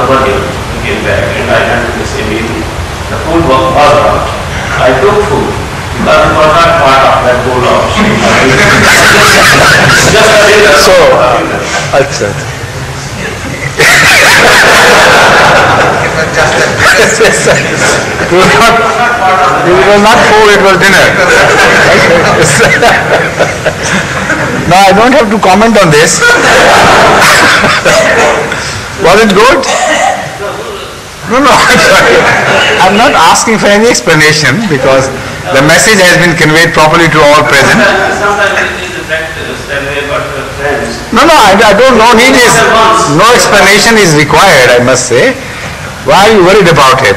Bhajan, came back, and I went to the same evening. The food was all out. I took food because it was not part of that bowl of just a dinner. So, अच्छा. It was not food, it was dinner. Now I don't have to comment on this. Was it good? No, I'm sorry. I'm not asking for any explanation because the message has been conveyed properly to all present. Sometimes it is a practice that we have got friends. No, I don't know. No explanation is required, I must say. Why are you worried about it?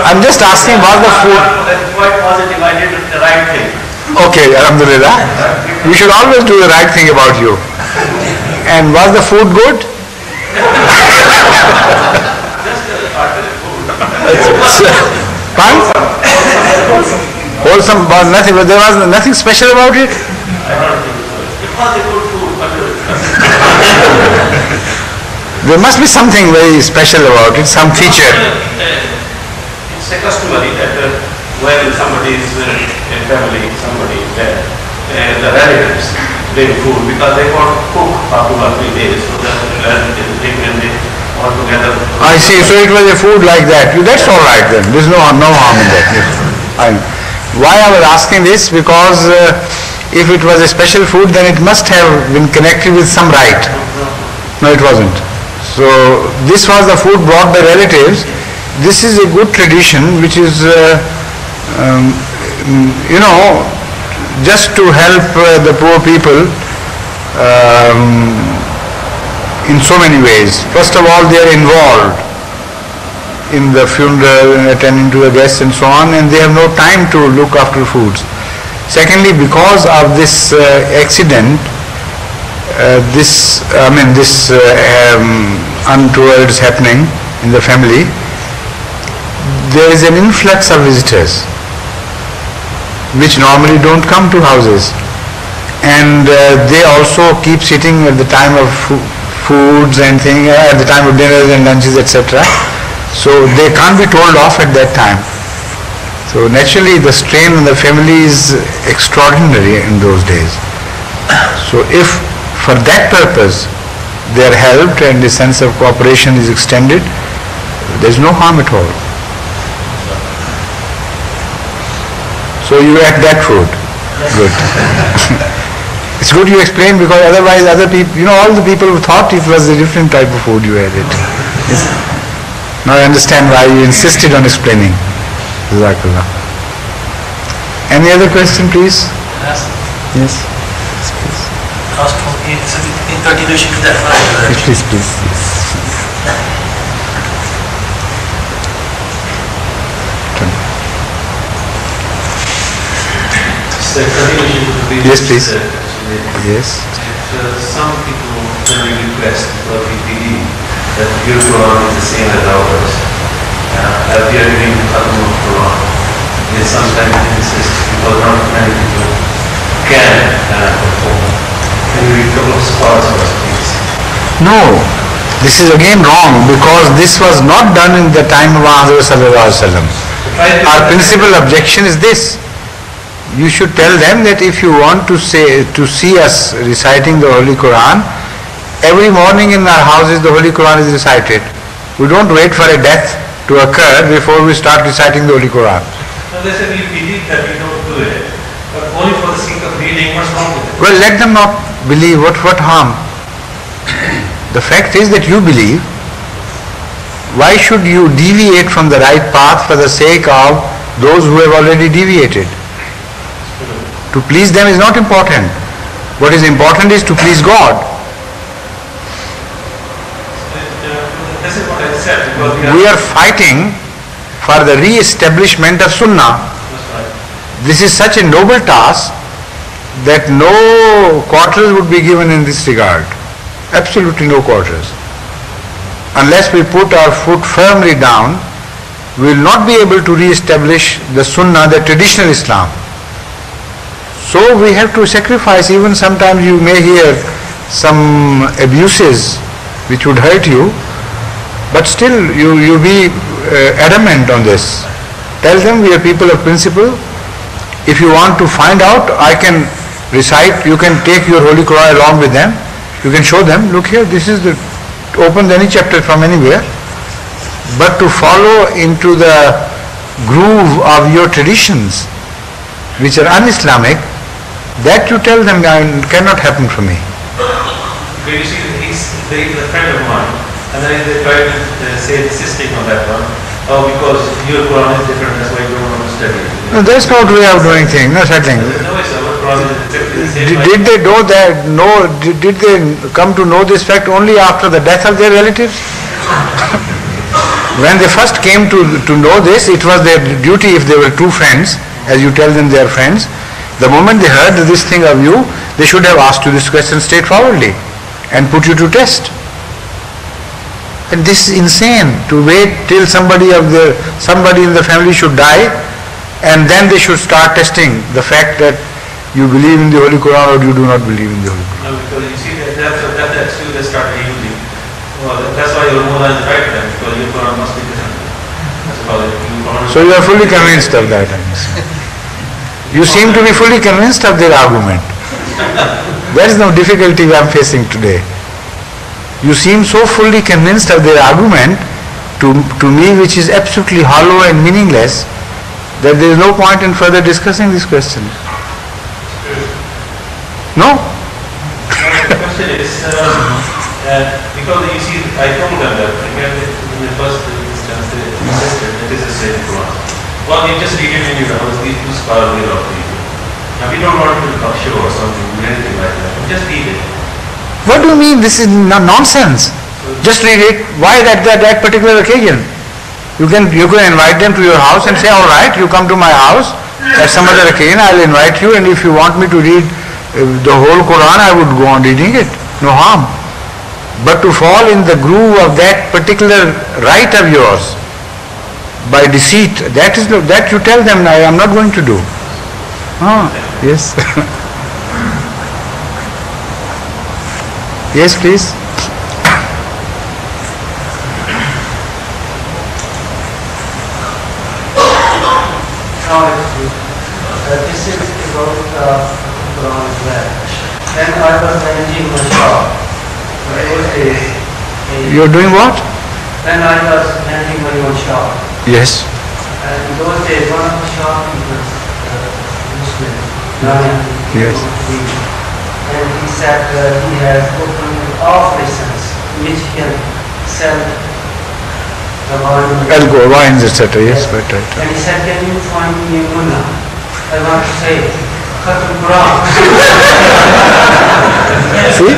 I'm just asking, was the food... That's quite positive. I did the right thing. Okay, alhamdulillah. We should always do the right thing about you. And was the food good? Fine? Wholesome, was nothing, but there was nothing special about it? I don't think so. It was a good food, but There must be something very special about it, some feature. it's a customary that when somebody is in a family, somebody is dead, the relatives bring food because they want to cook for 2 or 3 days, so that the relatives bring and they all together. I see, so it was a food like that. That's all right then. There's no harm in that. Why I was asking this? Because if it was a special food, then it must have been connected with some rite. No, it wasn't. So this was the food brought by relatives. This is a good tradition which is, just to help the poor people in so many ways. First of all, they are involved in the funeral and attending to the guests and so on, and they have no time to look after foods. Secondly, because of this accident, this untowards happening in the family, there is an influx of visitors which normally don't come to houses, and they also keep sitting at the time of foods and things, at the time of dinners and lunches, etc. So they can't be told off at that time. So naturally the strain on the family is extraordinary in those days. So if for that purpose they are helped and the sense of cooperation is extended, there is no harm at all. So you ate that food. Good. It's good you explained, because otherwise other people, all the people thought it was a different type of food you had it. Now I understand why you insisted on explaining. Jazakallah. Any other question, please? Yes. Please. In continuation to that, please. Yes, please. Yes. Some people generally request for PPD that your Quran is the same as ours. We are doing the Khatm of Quran. They sometimes insist because not many people can perform. Can you read a couple of scholars for us, please? No, this is again wrong, because this was not done in the time of Hadhrat Sallallahu Alaihi Wasallam. Our principal objection is this: you should tell them that if you want to see us reciting the Holy Quran, every morning in our houses the Holy Quran is recited. We don't wait for a death to occur before we start reciting the Holy Quran. So they say we believe that we don't do it, but only for the sake of reading. What's wrong with it? Well, let them not believe. What harm? The fact is that you believe. Why should you deviate from the right path for the sake of those who have already deviated? To please them is not important. What is important is to please God. This is what I said. We are fighting for the re-establishment of Sunnah. This is such a noble task that no quarters would be given in this regard. Absolutely no quarters. Unless we put our foot firmly down, we will not be able to re-establish the Sunnah, the traditional Islam. So we have to sacrifice. Even sometimes you may hear some abuses which would hurt you, But still you be adamant on this. Tell them we are people of principle. If you want to find out, I can recite, you can take your Holy Quran along with them. You can show them, look here, this is the, open any chapter from anywhere. But to follow into the groove of your traditions, which are un-Islamic, that you tell them cannot happen for me. But you see, he's a friend of mine, and then they try to say insisting on that one. Oh, because your Quran is different, that's why you don't want to study it. No, that's not way of doing things, no such thing. No, it's our Quran is different. Did they know that? No, did they come to know this fact only after the death of their relatives? When they first came to know this, it was their duty, if they were true friends, as you tell them they are friends. The moment they heard this thing of you, they should have asked you this question straightforwardly and put you to test. And this is insane, to wait till somebody in the family should die, and then they should start testing the fact that you believe in the Holy Quran or you do not believe in the Holy Quran. No, because you see that's who they started using. Well, that's why your Mullah is right then, because your Quran must be different. That's about it. So you are fully convinced of that. You seem to be fully convinced of their argument. There is no difficulty I am facing today. You seem so fully convinced of their argument to me, which is absolutely hollow and meaningless, that there is no point in further discussing this question. No? The question is, because you see, I told them that in the first instance they insisted that is the same Quran. Well, you just read it in your house, these two scholars will offer you. Now we don't want to talk show or something, anything like that. Just read it. What do you mean? This is nonsense. Just read it. Why that particular occasion? You can invite them to your house and say, all right, you come to my house at some other occasion, I will invite you, and if you want me to read the whole Quran, I would go on reading it. No harm. But to fall in the groove of that particular right of yours by deceit, that you tell them, I am not going to do. Yes. Yes, please. This is about Quran as well. When I was managing my shop, You are doing what? when I was managing my own shop, Yes. and in those days one of the shopkeepers, Muslim, Yes. and he said he has opened an off-license which he can sell the wine. Alcohol, wines, etc. Yes, right. And he said, can you find me a mullah? I want to say, Khatam Quran. See?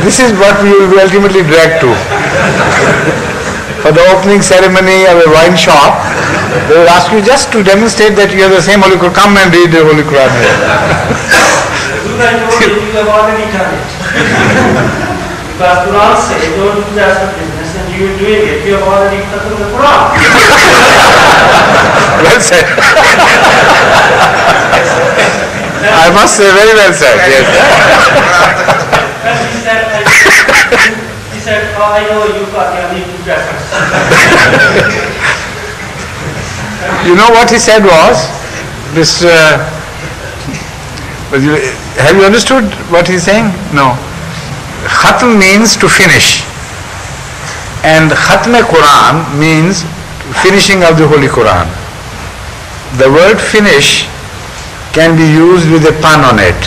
This is what we will be ultimately dragged to. For the opening ceremony of a wine shop, they will ask you just to demonstrate that you have the same Holy Quran. Come and read the Holy Quran. I told you, you have already done it. Because Quran says, don't do that for business, and you are doing it. You have already Khatam the Quran. Well said. I must say, very well said. Yes. And he said, oh, I know you got your need to preference. You know what he said was, this, have you understood what he's saying? No. Khatm means to finish. And Khatm-e-Quran means finishing of the Holy Quran. The word finish can be used with a pun on it.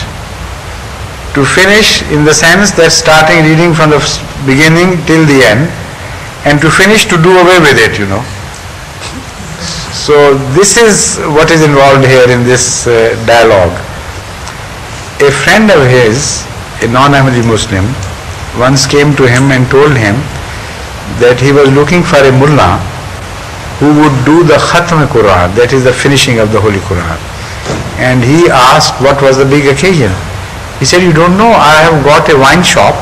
To finish in the sense that starting reading from the beginning till the end, and to finish to do away with it, So this is what is involved here in this dialogue. A friend of his, a non-Ahmadi Muslim, once came to him and told him that he was looking for a mullah who would do the Khatm Quran, that is the finishing of the Holy Quran. And he asked what was the big occasion. He said, you don't know, I have got a wine shop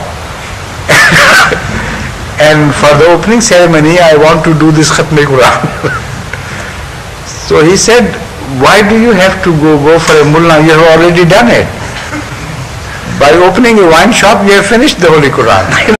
and for the opening ceremony I want to do this Khatm Quran. So he said, why do you have to go for a mullah? You have already done it. By opening a wine shop, you have finished the Holy Quran.